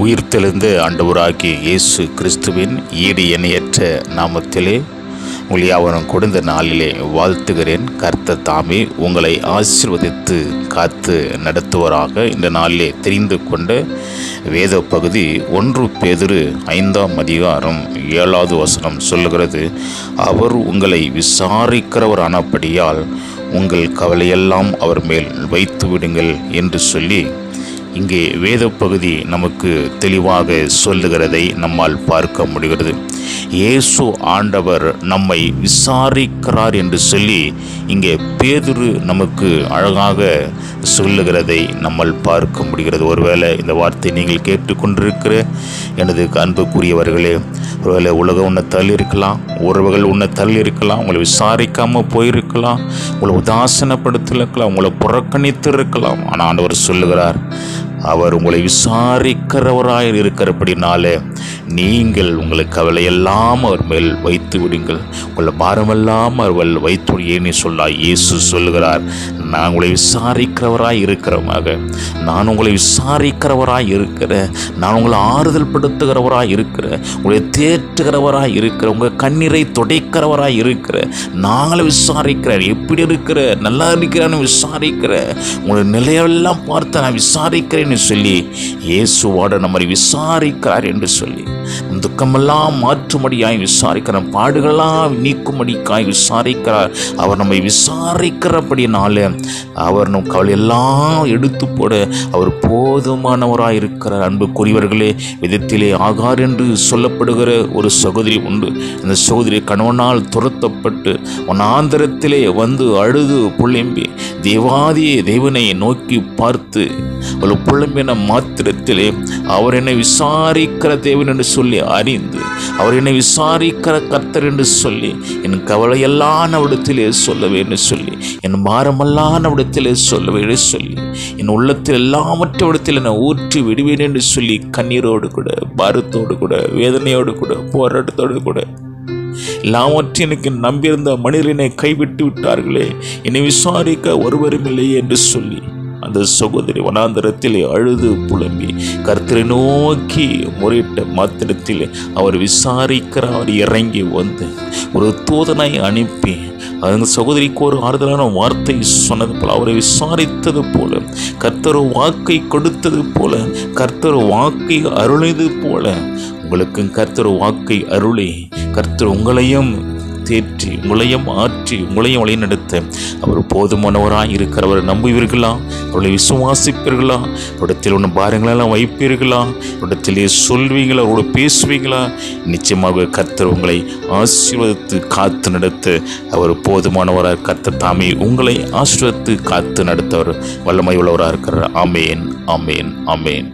உயிர்த்தெழுந்த ஆண்டவராகிய இயேசு கிறிஸ்துவின் ஈடு இணையற்ற நாமத்திலே உங்கள் யாவரும் கொடுத்த நாளிலே வாழ்த்துகிறேன். கர்த்தர் தாமே உங்களை ஆசீர்வதித்து காத்து நடத்துவராக. இந்த நாளிலே தெரிந்து கொண்ட வேத பகுதி 1 பேதுரு 5ஆம் அதிகாரம் 7வது வசனம் சொல்லுகிறது, அவர் உங்களை விசாரிக்கிறவரானபடியால் உங்கள் கவலையெல்லாம் அவர் மேல் வைத்து விடுங்கள் என்று சொல்லி இங்கே வேத பகுதி நமக்கு தெளிவாக சொல்லுகிறதை நம்மால் பார்க்க முடிகிறது. இயேசு ஆண்டவர் நம்மை விசாரிக்கிறார் என்று சொல்லி இங்கே பேதுரு நமக்கு அழகாக சொல்லுகிறதை நம்மால் பார்க்க முடிகிறது. ஒருவேளை இந்த வார்த்தை நீங்கள் கேட்டுக்கொண்டிருக்கிற எனது அன்புக்குரியவர்களே, ஒருவேளை உலகம் உன்னை தள்ளி இருக்கலாம், உறவுகள் உன்னை தள்ளி இருக்கலாம், உங்களை விசாரிக்காமல் போயிருக்கலாம், உங்களை உதாசனப்படுத்திருக்கலாம், உங்களை புறக்கணித்து இருக்கலாம். ஆனால் ஆண்டவர் சொல்லுகிறார், அவர் உங்களை விசாரிக்கிறவராய் இருக்கிறபடினாலே நீங்கள் உங்களை கவலையெல்லாம் அவர் மேல் வைத்து விடுங்கள், உங்களை பாரமெல்லாம் அவர் வைத்து ஏன்னு சொல்ல இயேசு சொல்லுகிறார், நான் உங்களை விசாரிக்கிறவராய் இருக்கிறவமாக, நான் உங்களை விசாரிக்கிறவராய் இருக்கிறேன், நான் உங்களை ஆறுதல் படுத்துகிறவராய் இருக்கிறேன், உங்களை தேற்றுகிறவராய் இருக்கிறேன், உங்கள் கண்ணீரை துடைக்கிறவராய் இருக்கிறேன், நாங்களே விசாரிக்கிறேன், எப்படி இருக்கிற, நல்லா இருக்கிறான்னு விசாரிக்கிறேன், உங்களை நிலையெல்லாம் பார்த்து நான் விசாரிக்கிறேன்னு சொல்லி இயேசுவோட நம்மை விசாரிக்கிறார் என்று சொல்லி துக்கமெல்லாம் மாற்றும்படியாய் விசாரிக்கிறார், பாடுகளெல்லாம் நீக்கும்படிக்காய் விசாரிக்கிறார். அவர் நம்மை விசாரிக்கிறபடினால அவர் நம் கவலையெல்லாம் எடுத்து போட அவர் போதுமானவராய் இருக்கிறார். அன்புக்குரியவர்களே, விதத்திலே ஆகார் என்று சொல்லப்படுகிற ஒரு சகோதரி உண்டு. அந்த சகோதரி கணவனால் துரத்தப்பட்டு வனாந்தரத்திலே வந்து அழுது புலம்பி தேவாதிய தேவனை நோக்கி பார்த்து ஒரு புலம்பின மாத்திரத்திலே அவர் என்னை விசாரிக்கிற தேவன் என்று சொல்லி அறிந்து, அவர் என்னை விசாரிக்கிற கர்த்தர் என்று சொல்லி என் கவலையெல்லாம் அவரிடத்திலே சொல்லவே என்று சொல்லி, என் பாரமெல்லாம் அவரிடத்திலே சொல்லவே என்று சொல்லி, என் உள்ளத்தில் எல்லாவற்றிடத்தில் என்னை ஊற்றி விடுவேன் என்று சொல்லி கண்ணீரோடு கூட, பாரத்தோடு கூட, வேதனையோடு கூட, போராட்டத்தோடு கூட, எல்லாவற்றையும் எனக்கு நம்பியிருந்த மனிதனை கைவிட்டு விட்டார்களே, என்னை விசாரிக்க ஒருவரும் இல்லையே என்று சொல்லி அந்த சகோதரி வனாந்தரத்திலே அழுது புலம்பி கர்த்தரை நோக்கி முறையிட்ட மாத்திரத்தில் அவர் விசாரிக்கிறார். இறங்கி வந்து ஒரு தூதனை அனுப்பி அந்த சகோதரிக்கு ஒரு ஆறுதலான வார்த்தை சொன்னது போல, அவரை விசாரித்தது போல, கர்த்தர் வாக்கை கொடுத்தது போல, கர்த்தர் வாக்கை அருளியது போல உங்களுக்கும் கர்த்தர் வாக்கை அருளி கர்த்தர் உங்களையும் தேற்றி, உங்களையும் ஆற்றி, உங்களையும் வழிநடத்த அவர் போதுமானவராக இருக்கிறவர். நம்புவீர்களா? அவர்களை விசுவாசிப்பீர்களா? இடத்தில் ஒன்று பாரங்களெல்லாம் வைப்பீர்களா? இடத்திலே சொல்வீங்களா? அவரோட பேசுவீங்களா? நிச்சயமாக கர்த்தர் உங்களை ஆசீர்வதித்து காத்து நடத்த அவர் போதுமானவராக, கர்த்தர் தாமே உங்களை ஆசீர்வதித்து காத்து நடத்தவர் வல்லமை உள்ளவராக இருக்கிறார். ஆமேன், ஆமேன், ஆமேன்.